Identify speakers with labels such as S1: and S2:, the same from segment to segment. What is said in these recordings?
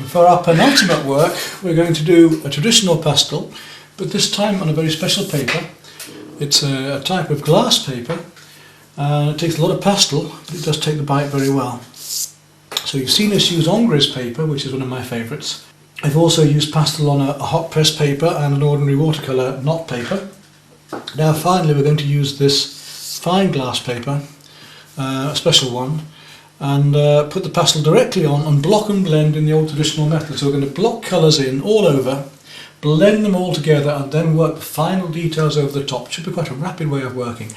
S1: For our penultimate work, we're going to do a traditional pastel, but this time on a very special paper. It's a type of glass paper, and it takes a lot of pastel, but it does take the bite very well. So you've seen us use Ingres paper, which is one of my favourites. I've also used pastel on a hot press paper and an ordinary watercolour knot paper. Now finally we're going to use this fine glass paper, a special one, and put the pastel directly on and block and blend in the old traditional method. So we're going to block colours in all over, blend them all together, and then work the final details over the top. It should be quite a rapid way of working.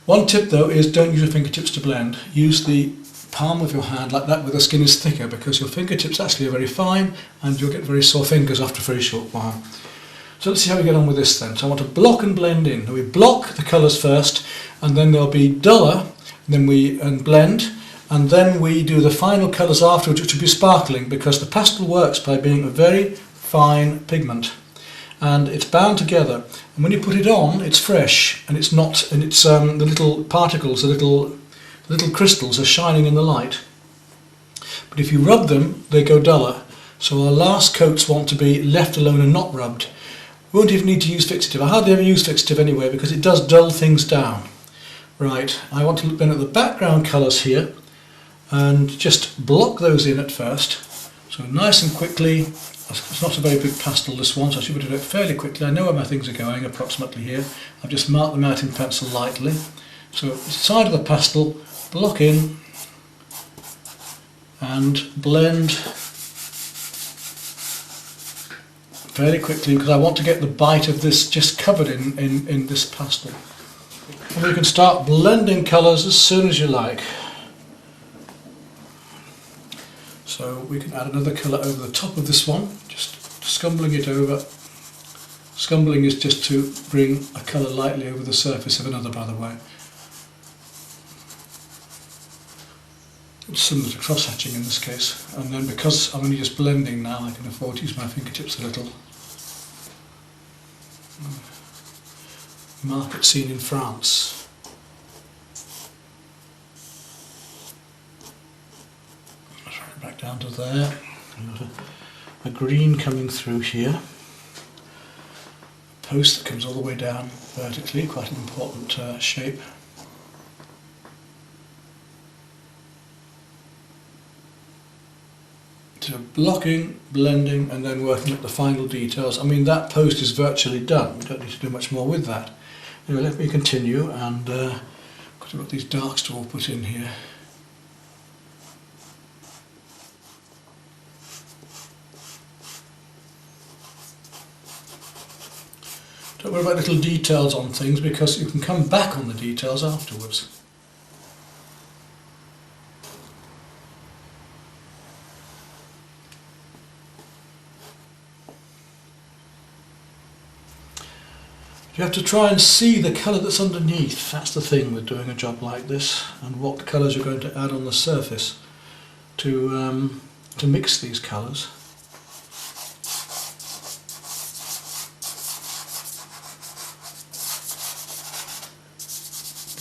S1: One tip though is don't use your fingertips to blend. Use the palm of your hand like that where the skin is thicker, because your fingertips actually are very fine and you'll get very sore fingers after a very short while. So let's see how we get on with this then. So I want to block and blend in. Now we block the colours first, and then they'll be duller, then we blend, and then we do the final colours afterwards, which will be sparkling, because the pastel works by being a very fine pigment and it's bound together, and when you put it on it's fresh and it's not, and it's the little particles, the little crystals are shining in the light. But if you rub them they go duller, so our last coats want to be left alone and not rubbed. We won't even need to use fixative. I hardly ever use fixative anyway because it does dull things down. Right, I want to look then at the background colours here and just block those in at first. So nice and quickly. It's not a very big pastel this one, so I should be doing it fairly quickly. I know where my things are going approximately here. I've just marked them out in pencil lightly. So the side of the pastel, block in and blend fairly quickly, because I want to get the bite of this just covered in this pastel. And you can start blending colours as soon as you like. So we can add another colour over the top of this one, just scumbling it over. Scumbling is just to bring a colour lightly over the surface of another, by the way. It's similar to cross-hatching in this case, and then because I'm only just blending now I can afford to use my fingertips a little. Market scene in France. Back down to there. Got a green coming through here. A post that comes all the way down vertically, quite an important shape. So blocking, blending, and then working at the final details. I mean, that post is virtually done. We don't need to do much more with that. Anyway, let me continue, and I've got these darks to all put in here. Don't worry about little details on things, because you can come back on the details afterwards. You have to try and see the colour that's underneath. That's the thing with doing a job like this, and what colours you're going to add on the surface to mix these colours.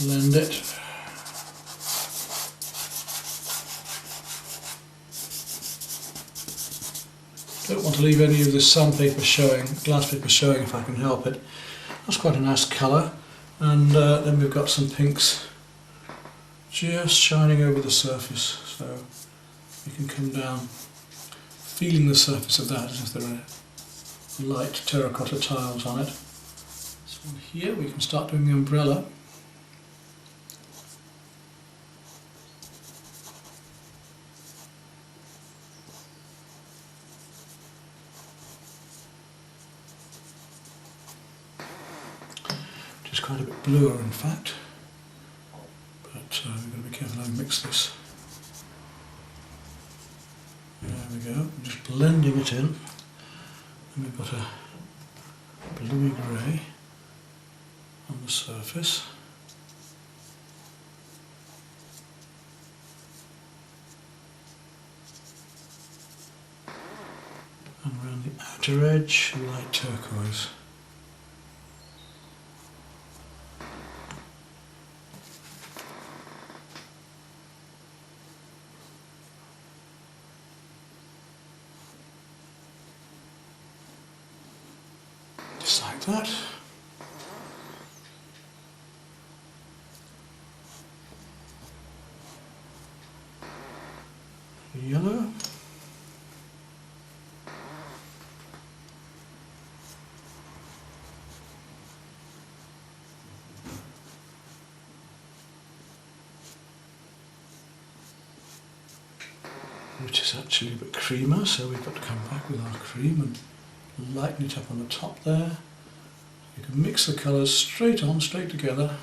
S1: Blend it. Don't want to leave any of this sandpaper showing, glass paper showing if I can help it. That's quite a nice colour, and then we've got some pinks just shining over the surface, so you can come down feeling the surface of that as if there are light terracotta tiles on it. So here we can start doing the umbrella. It's quite a bit bluer in fact, but we've got to be careful how we mix this. There we go, I'm just blending it in, and we've got a bluey grey on the surface. And around the outer edge, light turquoise. that. Yellow. Which is actually a bit creamer, so we've got to come back with our cream and lighten it up on the top there. You can mix the colours straight on, straight together.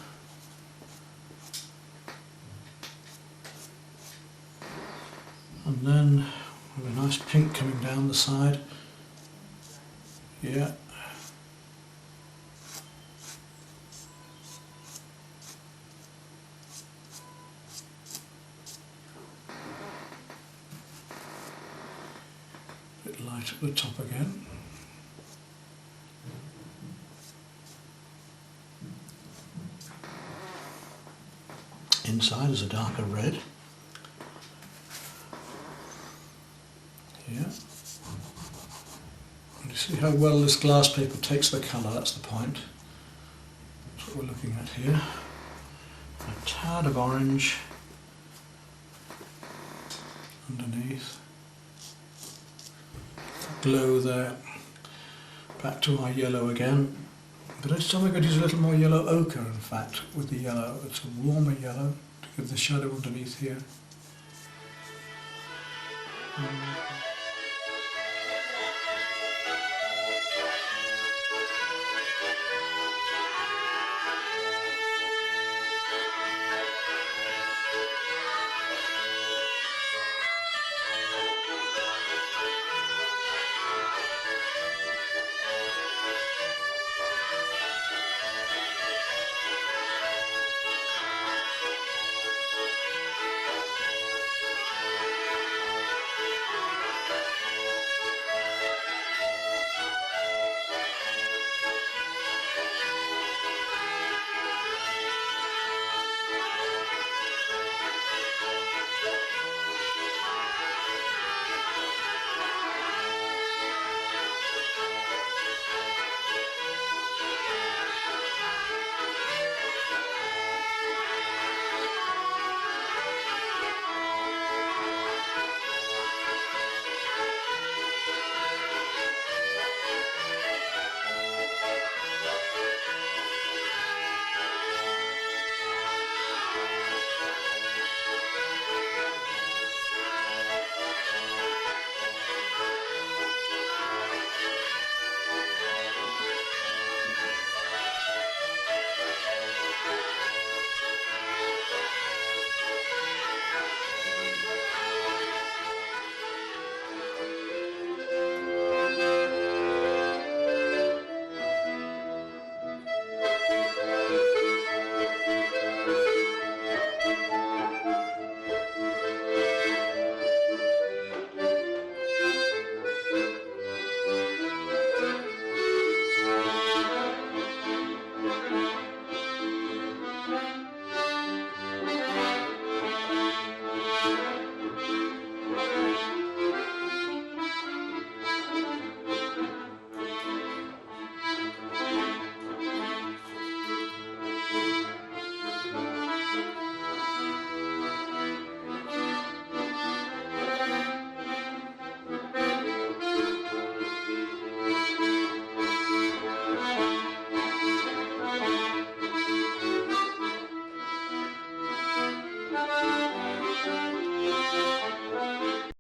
S1: And then with a nice pink coming down the side. Yeah. A bit light at the top again. Inside is a darker red. Yeah. And you see how well this glass paper takes the colour, that's the point. That's what we're looking at here. A tad of orange underneath. Glow there. Back to our yellow again. But I still think I'd use a little more yellow ochre, in fact, with the yellow. It's a warmer yellow to give the shadow underneath here.